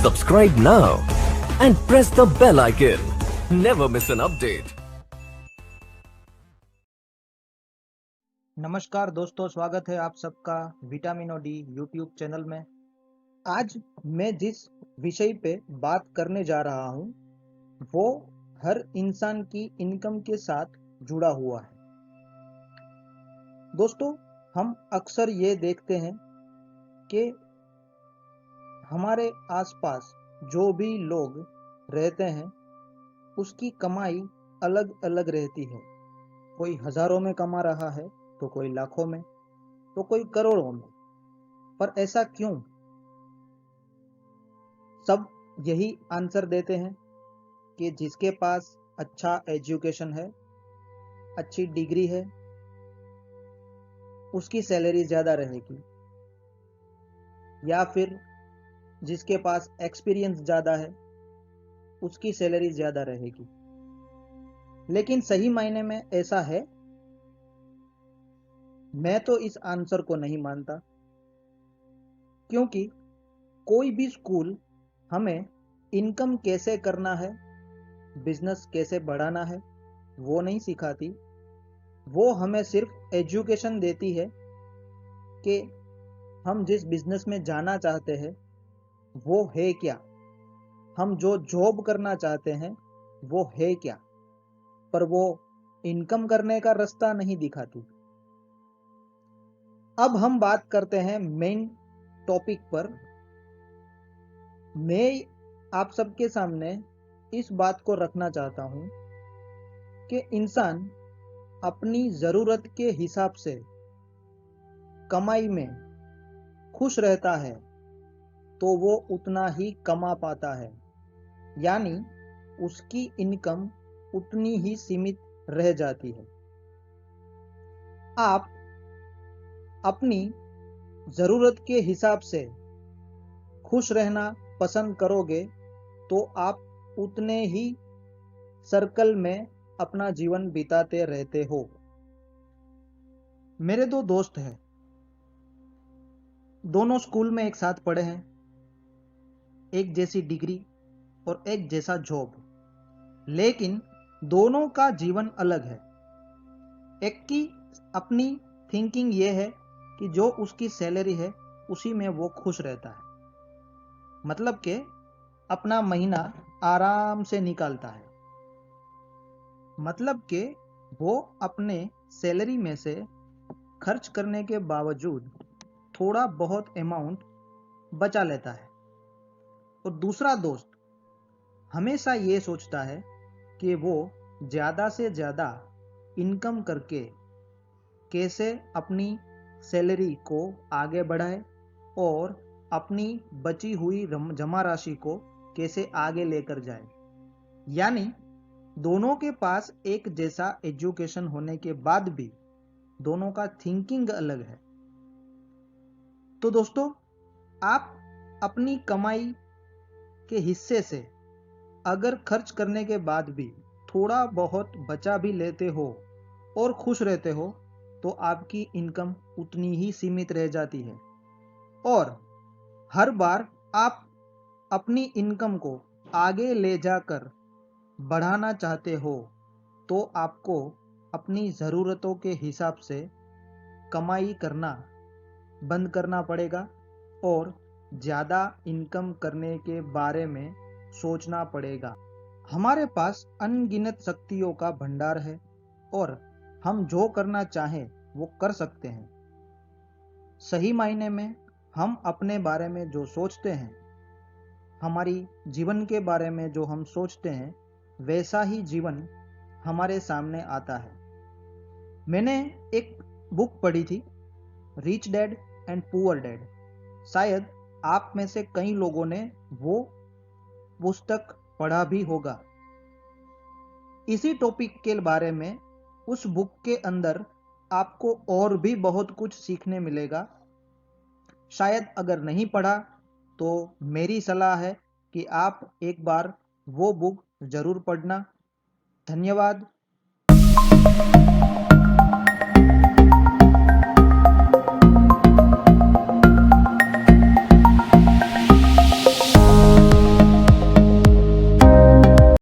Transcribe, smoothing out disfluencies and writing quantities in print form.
Subscribe now and press the bell icon. Never miss an update. नमस्कार दोस्तों, स्वागत है आप सबका विटामिनो डी यूट्यूब चैनल में। आज मैं जिस विषय पे बात करने जा रहा हूँ वो हर इंसान की इनकम के साथ जुड़ा हुआ है। दोस्तों, हम अक्सर ये देखते हैं कि हमारे आसपास जो भी लोग रहते हैं उसकी कमाई अलग अलग रहती है। कोई हजारों में कमा रहा है तो कोई लाखों में, तो कोई करोड़ों में। पर ऐसा क्यों? सब यही आंसर देते हैं कि जिसके पास अच्छा एजुकेशन है, अच्छी डिग्री है, उसकी सैलरी ज़्यादा रहेगी, या फिर जिसके पास एक्सपीरियंस ज़्यादा है उसकी सैलरी ज़्यादा रहेगी। लेकिन सही मायने में ऐसा है? मैं तो इस आंसर को नहीं मानता, क्योंकि कोई भी स्कूल हमें इनकम कैसे करना है, बिजनेस कैसे बढ़ाना है वो नहीं सिखाती। वो हमें सिर्फ एजुकेशन देती है कि हम जिस बिजनेस में जाना चाहते हैं वो है क्या, हम जो जॉब करना चाहते हैं वो है क्या, पर वो इनकम करने का रास्ता नहीं दिखाती। अब हम बात करते हैं मेन टॉपिक पर। मैं आप सबके सामने इस बात को रखना चाहता हूं कि इंसान अपनी ज़रूरत के हिसाब से कमाई में खुश रहता है तो वो उतना ही कमा पाता है, यानी उसकी इनकम उतनी ही सीमित रह जाती है। आप अपनी ज़रूरत के हिसाब से खुश रहना पसंद करोगे तो आप उतने ही सर्कल में अपना जीवन बिताते रहते हो। मेरे दो दोस्त हैं, दोनों स्कूल में एक साथ पढ़े हैं, एक जैसी डिग्री और एक जैसा जॉब, लेकिन दोनों का जीवन अलग है। एक की अपनी थिंकिंग ये है कि जो उसकी सैलरी है उसी में वो खुश रहता है, मतलब कि अपना महीना आराम से निकालता है, मतलब कि वो अपने सैलरी में से खर्च करने के बावजूद थोड़ा बहुत अमाउंट बचा लेता है। और दूसरा दोस्त हमेशा ये सोचता है कि वो ज़्यादा से ज़्यादा इनकम करके कैसे अपनी सैलरी को आगे बढ़ाए और अपनी बची हुई जमा राशि को कैसे आगे लेकर जाए। यानी दोनों के पास एक जैसा एजुकेशन होने के बाद भी दोनों का थिंकिंग अलग है। तो दोस्तों, आप अपनी कमाई के हिस्से से अगर खर्च करने के बाद भी थोड़ा बहुत बचा भी लेते हो और खुश रहते हो तो आपकी इनकम उतनी ही सीमित रह जाती है। और हर बार आप अपनी इनकम को आगे ले जाकर बढ़ाना चाहते हो तो आपको अपनी ज़रूरतों के हिसाब से कमाई करना बंद करना पड़ेगा और ज़्यादा इनकम करने के बारे में सोचना पड़ेगा। हमारे पास अनगिनत शक्तियों का भंडार है और हम जो करना चाहें वो कर सकते हैं। सही मायने में हम अपने बारे में जो सोचते हैं, हमारी जीवन के बारे में जो हम सोचते हैं, वैसा ही जीवन हमारे सामने आता है। मैंने एक बुक पढ़ी थी, rich dad and poor dad. शायद आप में से कई लोगों ने वो पुस्तक पढ़ा भी होगा। इसी टॉपिक के बारे में उस बुक के अंदर आपको और भी बहुत कुछ सीखने मिलेगा। शायद अगर नहीं पढ़ा तो मेरी सलाह है कि आप एक बार वो बुक जरूर पढ़ना। धन्यवाद।